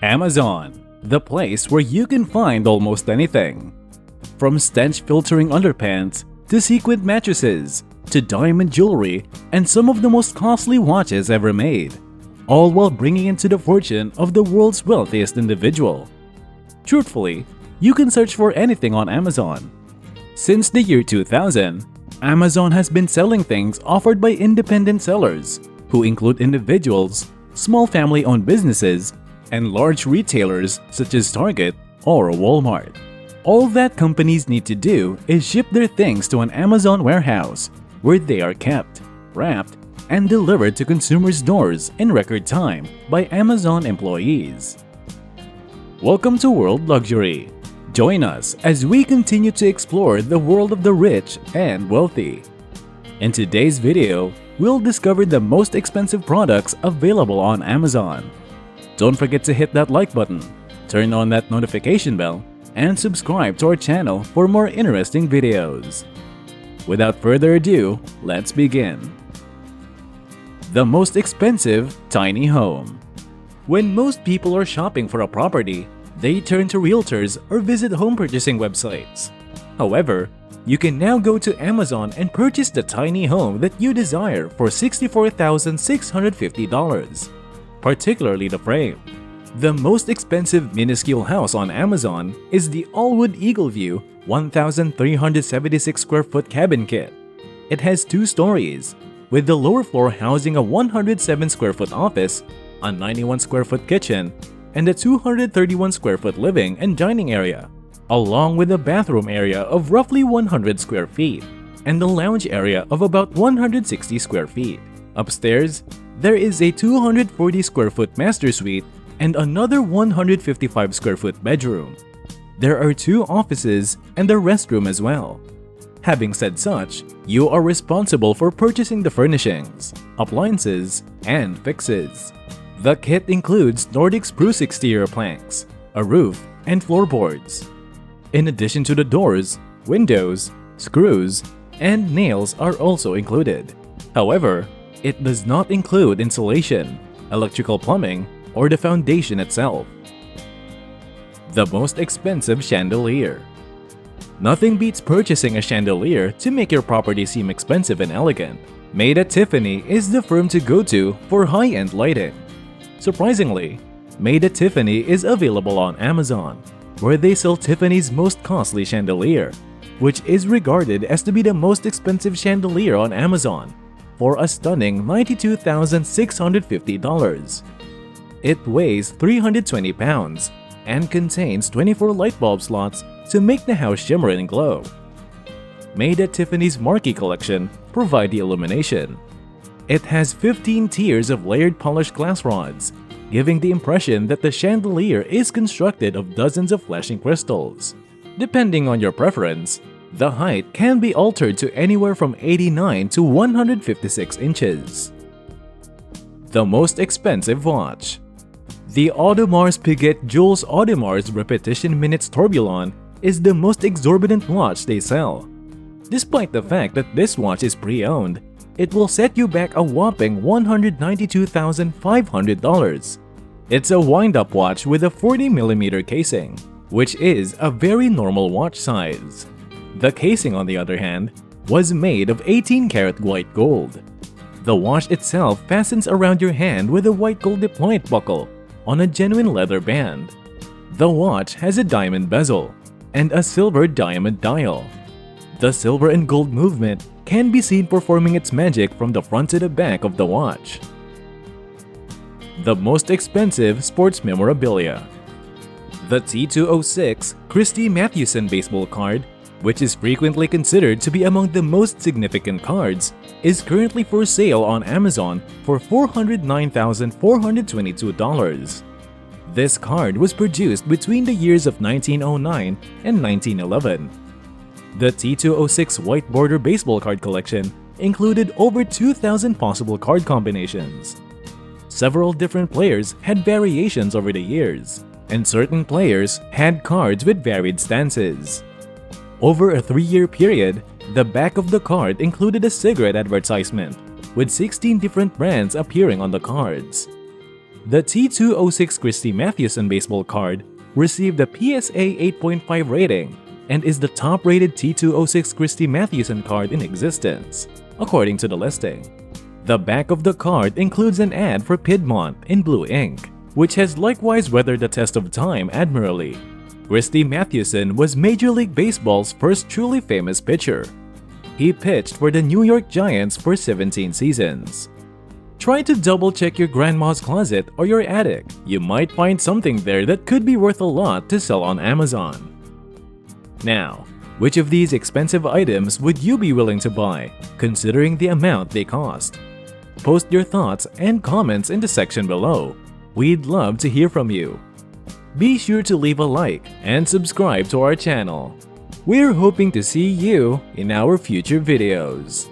Amazon, the place where you can find almost anything. From stench-filtering underpants to sequined mattresses to diamond jewelry and some of the most costly watches ever made, all while bringing into the fortune of the world's wealthiest individual. Truthfully, you can search for anything on Amazon. Since the year 2000, Amazon has been selling things offered by independent sellers, who include individuals, small family-owned businesses, and large retailers such as Target or Walmart. All that companies need to do is ship their things to an Amazon warehouse, where they are kept, wrapped, and delivered to consumers' doors in record time by Amazon employees. Welcome to World Luxury. Join us as we continue to explore the world of the rich and wealthy. In today's video, we'll discover the most expensive products available on Amazon. Don't forget to hit that like button, turn on that notification bell, and subscribe to our channel for more interesting videos. Without further ado, let's begin. The most expensive tiny home. When most people are shopping for a property, they turn to realtors or visit home purchasing websites. However, you can now go to Amazon and purchase the tiny home that you desire for $64,650, particularly the frame. The most expensive minuscule house on Amazon is the Allwood Eagleview 1,376 square foot cabin kit. It has 2 stories, with the lower floor housing a 107 square foot office, a 91 square foot kitchen, and a 231 square foot living and dining area, along with a bathroom area of roughly 100 square feet and a lounge area of about 160 square feet. Upstairs, there is a 240 square foot master suite and another 155 square foot bedroom. There are 2 offices and a restroom as well. Having said such, you are responsible for purchasing the furnishings, appliances, and fixes. The kit includes Nordic spruce exterior planks, a roof, and floorboards. In addition to the doors, windows, screws, and nails are also included. However, it does not include insulation, electrical plumbing, or the foundation itself. The most expensive chandelier. Nothing beats purchasing a chandelier to make your property seem expensive and elegant. Made at Tiffany is the firm to go to for high-end lighting. Surprisingly, Made at Tiffany is available on Amazon, where they sell Tiffany's most costly chandelier, which is regarded as to be the most expensive chandelier on Amazon, for a stunning $92,650. It weighs 320 pounds and contains 24 light bulb slots to make the house shimmer and glow. Made at Tiffany's Marquee collection provide the illumination. It has 15 tiers of layered polished glass rods, giving the impression that the chandelier is constructed of dozens of flashing crystals. Depending on your preference, the height can be altered to anywhere from 89 to 156 inches. The most expensive watch. The Audemars Piguet Jules Audemars Repetition Minutes Tourbillon is the most exorbitant watch they sell. Despite the fact that this watch is pre-owned, it will set you back a whopping $192,500. It's a wind-up watch with a 40mm casing, which is a very normal watch size. The casing, on the other hand, was made of 18-karat white gold. The watch itself fastens around your hand with a white gold deployment buckle on a genuine leather band. The watch has a diamond bezel and a silver diamond dial. The silver and gold movement can be seen performing its magic from the front to the back of the watch. The most expensive sports memorabilia. The T206 Christy Mathewson baseball card, which is frequently considered to be among the most significant cards, is currently for sale on Amazon for $409,422. This card was produced between the years of 1909 and 1911. The T206 white border baseball card collection included over 2,000 possible card combinations. Several different players had variations over the years, and certain players had cards with varied stances. Over a 3-year period, the back of the card included a cigarette advertisement, with 16 different brands appearing on the cards. The T206 Christy Mathewson baseball card received a PSA 8.5 rating and is the top-rated T206 Christy Mathewson card in existence, according to the listing. The back of the card includes an ad for Piedmont in blue ink, which has likewise weathered the test of time admirably. Christy Mathewson was Major League Baseball's first truly famous pitcher. He pitched for the New York Giants for 17 seasons. Try to double-check your grandma's closet or your attic. You might find something there that could be worth a lot to sell on Amazon. Now, which of these expensive items would you be willing to buy, considering the amount they cost? Post your thoughts and comments in the section below. We'd love to hear from you. Be sure to leave a like and subscribe to our channel. We're hoping to see you in our future videos.